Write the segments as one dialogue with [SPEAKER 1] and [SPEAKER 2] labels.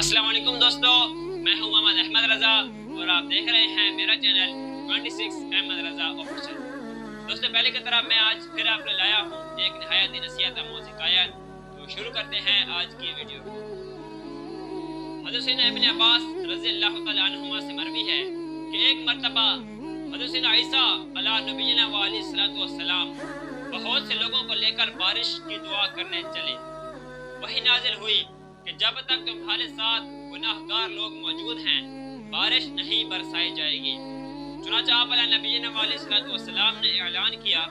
[SPEAKER 1] السلام علیکم دوستو، میں ہوں محمد احمد رضا اور آپ دیکھ رہے ہیں میرا چینل 26 احمد رضا آفیشل۔ دوستو پہلے کی طرح میں آج پھر آپ نے لایا ہوں ایک نہایت نصیحت آموز حکایت، تو شروع کرتے ہیں آج کی ویڈیو۔ حضرت سیدنا ابن عباس رضی اللہ تعالیٰ عنہما سے مروی ہے کہ ایک مرتبہ حضرت سیدنا عیسیٰ علیہ نبینا علیہ الصلوۃ والسلام بہت سے لوگوں کو لے کر بارش کی دعا کرنے چلے۔ وہی نازل ہوئی کہ جب تک تمہارے ساتھ گناہ گار لوگ موجود ہیں بارش نہیں برسائی جائے گی۔ چنانچہ آپ علیہ نبینا علیہ الصلوۃ والسلام نے اعلان کیا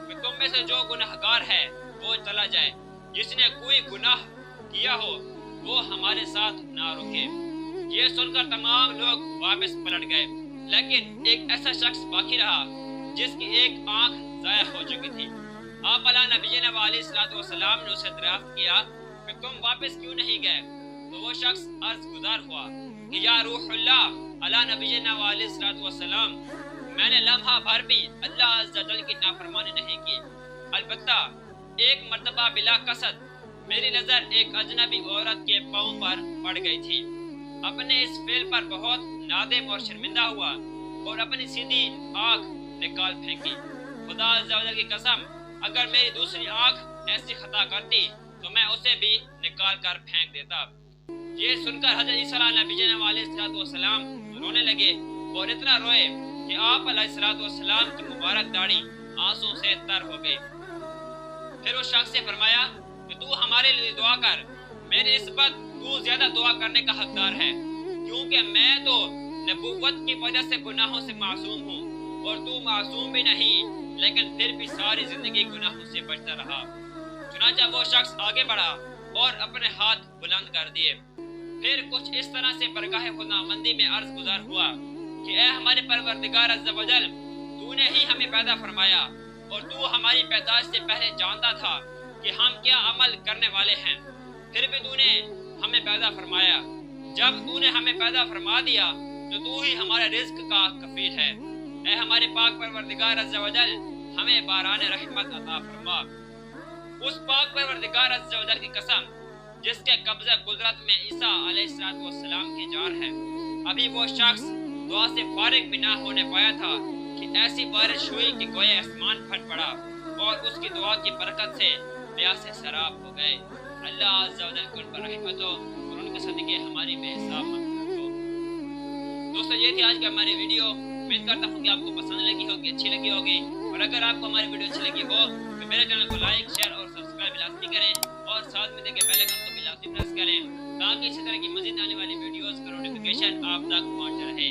[SPEAKER 1] کہ تم میں سے جو گناہ گار ہے وہ چلا جائے، جس نے کوئی گناہ کیا ہو وہ ہمارے ساتھ نہ رکے۔ یہ سن کر تمام لوگ واپس پلٹ گئے، لیکن ایک ایسا شخص باقی رہا جس کی ایک آنکھ ضائع ہو چکی تھی۔ آپ علیہ نبینا علیہ الصلوۃ والسلام نے اسے دریافت کیا کہ تم واپس کیوں نہیں گئے؟ تو وہ شخص عرض گزار ہوا کہ یا روح اللہ علیہ نبینا علیہ الصلوۃ والسلام، میں نے لمحہ بھر بھی اللہ عز و جل کی نافرمانی نہیں کی، البتہ ایک مرتبہ بلا قصد میری نظر ایک اجنبی عورت کے پاؤں پر پڑ گئی تھی۔ اپنے اس فعل پر بہت نادم اور شرمندہ ہوا اور اپنی سیدھی آنکھ نکال پھینکی۔ خدا عز و جل کی قسم، اگر میری دوسری آنکھ ایسی خطا کرتی تو میں اسے بھی نکال کر پھینک دیتا۔ یہ سن کر حضرت عیسیٰ علیہ نبینا علیہ الصلوۃ والسلام رونے لگے اور اتنا روئے کہ آپ علیہ الصلوۃ والسلام کی مبارک داڑھی آنسوں سے تر ہو گئی۔ پھر اس شخص سے فرمایا کہ تو ہمارے لیے دعا کر، میری نسبت تو زیادہ دعا کرنے کا حقدار ہے، کیونکہ میں تو نبوت کی وجہ سے گناہوں سے معصوم ہوں اور تو معصوم بھی نہیں، لیکن پھر بھی ساری زندگی گناہوں سے بچتا رہا۔ چنانچہ وہ شخص آگے بڑھا اور اپنے ہاتھ بلند کر دیے، پھر کچھ اس طرح سے برگاہ خداوندی میں عرض گزار ہوا کہ اے ہمارے پروردگار عز و جل، تو نے ہی ہمیں پیدا فرمایا اور تو ہماری پیدائش سے پہلے جانتا تھا کہ ہم کیا عمل کرنے والے ہیں، پھر بھی تو نے ہمیں پیدا فرمایا۔ جب تو نے ہمیں پیدا فرما دیا تو ہی ہمارے رزق کا کفیل ہے۔ اے ہمارے پاک پروردگار عز و جل، ہمیں باران رحمت عطا فرما۔ اس پاک پروردگار عز و جل کی قسم جس کے قبضہ قدرت میں عیسیٰ علیہ السلام کی جان ہے، ابھی وہ شخص دعا سے فارغ بھی نہ ہونے پایا تھا کہ ایسی بارش ہوئی کہ گویا آسمان پھٹ پڑا اور اس کی دعا کی برکت سے پیاسے سیراب ہو گئے۔ اللہ عز و جل ان پر رحمت ہو اور ان کے صدقے ہماری بے حساب مغفرت ہو۔ دوستو یہ تھی آج کی ہماری ویڈیو، امید کرتا ہوں کہ آپ کو پسند لگی ہوگی، اچھی لگی ہوگی، اور اگر آپ کو ہماری ویڈیو اچھی لگی ہو تو میرے چینل کو لائک، شیئر اور سبسکرائب لازمی کریں اور ساتھ میں دیکھے بیل آئیکن کو بھی لازمی پریس کریں تاکہ اسی طرح کی مزید آنے والی ویڈیوز کا نوٹیفیکیشن آپ تک پہنچ رہے۔